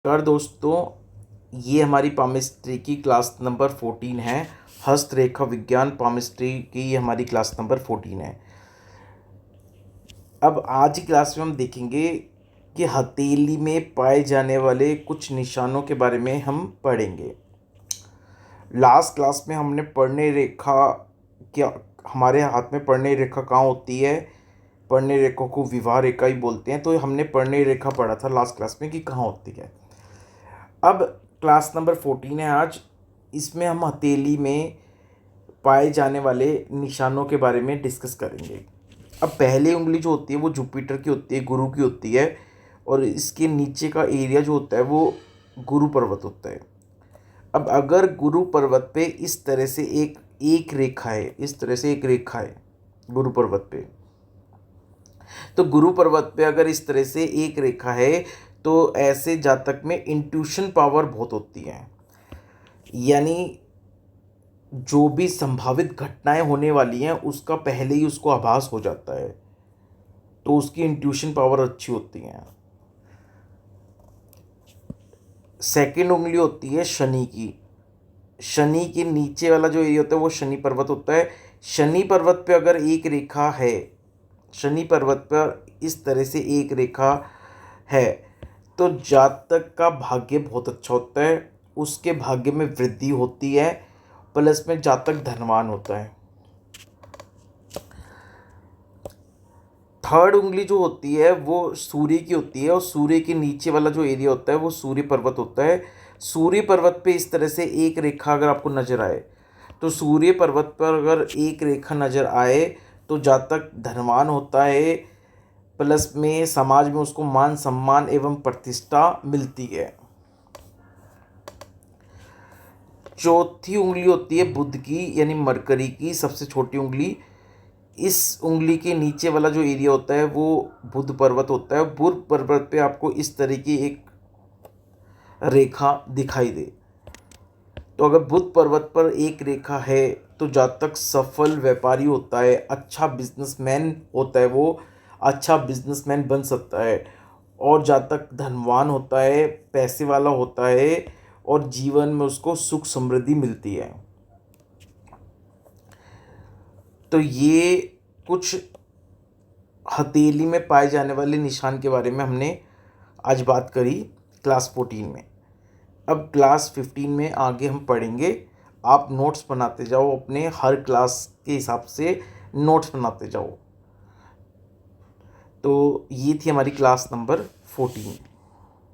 नमस्कार दोस्तों, ये हमारी पामिस्ट्री की क्लास नंबर 14 है। हस्तरेखा विज्ञान पामिस्ट्री की ये हमारी क्लास नंबर 14 है। अब आज की क्लास में हम देखेंगे कि हथेली में पाए जाने वाले कुछ निशानों के बारे में हम पढ़ेंगे। लास्ट क्लास में हमने पढ़ने रेखा क्या, हमारे हाथ में पढ़ने रेखा कहाँ होती है, पढ़ने रेखा को विवाह रेखा ही बोलते हैं। तो हमने पढ़ने रेखा पढ़ा था लास्ट क्लास में कि कहाँ होती है। अब क्लास नंबर 14 है आज। इसमें हम हथेली में पाए जाने वाले निशानों के बारे में डिस्कस करेंगे। अब पहली उंगली जो होती है वो जुपिटर की होती है, गुरु की होती है, और इसके नीचे का एरिया जो होता है वो गुरु पर्वत होता है। अब अगर गुरु पर्वत पे इस तरह से एक रेखा है, इस तरह से एक रेखा है गुरु पर्वत पे, तो गुरु पर्वत पे अगर इस तरह से एक रेखा है तो ऐसे जातक में इंट्यूशन पावर बहुत होती है। यानी जो भी संभावित घटनाएं होने वाली हैं उसका पहले ही उसको आभास हो जाता है, तो उसकी इंट्यूशन पावर अच्छी होती है। सेकंड उंगली होती है शनि की। शनि के नीचे वाला जो एरिया होता है वो शनि पर्वत होता है। शनि पर्वत पे अगर एक रेखा है, शनि पर्वत पर इस तरह से एक रेखा है, तो जातक का भाग्य बहुत अच्छा होता है, उसके भाग्य में वृद्धि होती है, प्लस में जातक धनवान होता है। थर्ड उंगली जो होती है वो सूर्य की होती है, और सूर्य के नीचे वाला जो एरिया होता है वो सूर्य पर्वत होता है। सूर्य पर्वत पे इस तरह से एक रेखा अगर आपको नज़र आए, तो सूर्य पर्वत पर अगर एक रेखा नज़र आए तो जातक धनवान होता है, प्लस में समाज में उसको मान सम्मान एवं प्रतिष्ठा मिलती है। चौथी उंगली होती है बुध की, यानी मरकरी की सबसे छोटी उंगली। इस उंगली के नीचे वाला जो एरिया होता है वो बुध पर्वत होता है। बुध पर्वत पे आपको इस तरह की एक रेखा दिखाई दे, तो अगर बुध पर्वत पर एक रेखा है तो जातक सफल व्यापारी होता है, अच्छा बिजनेसमैन होता है, वो अच्छा बिजनेसमैन बन सकता है, और जातक धनवान होता है, पैसे वाला होता है, और जीवन में उसको सुख समृद्धि मिलती है। तो ये कुछ हथेली में पाए जाने वाले निशान के बारे में हमने आज बात करी क्लास 14 में। अब क्लास 15 में आगे हम पढ़ेंगे। आप नोट्स बनाते जाओ, अपने हर क्लास के हिसाब से नोट्स बनाते जाओ। तो ये थी हमारी क्लास नंबर 14।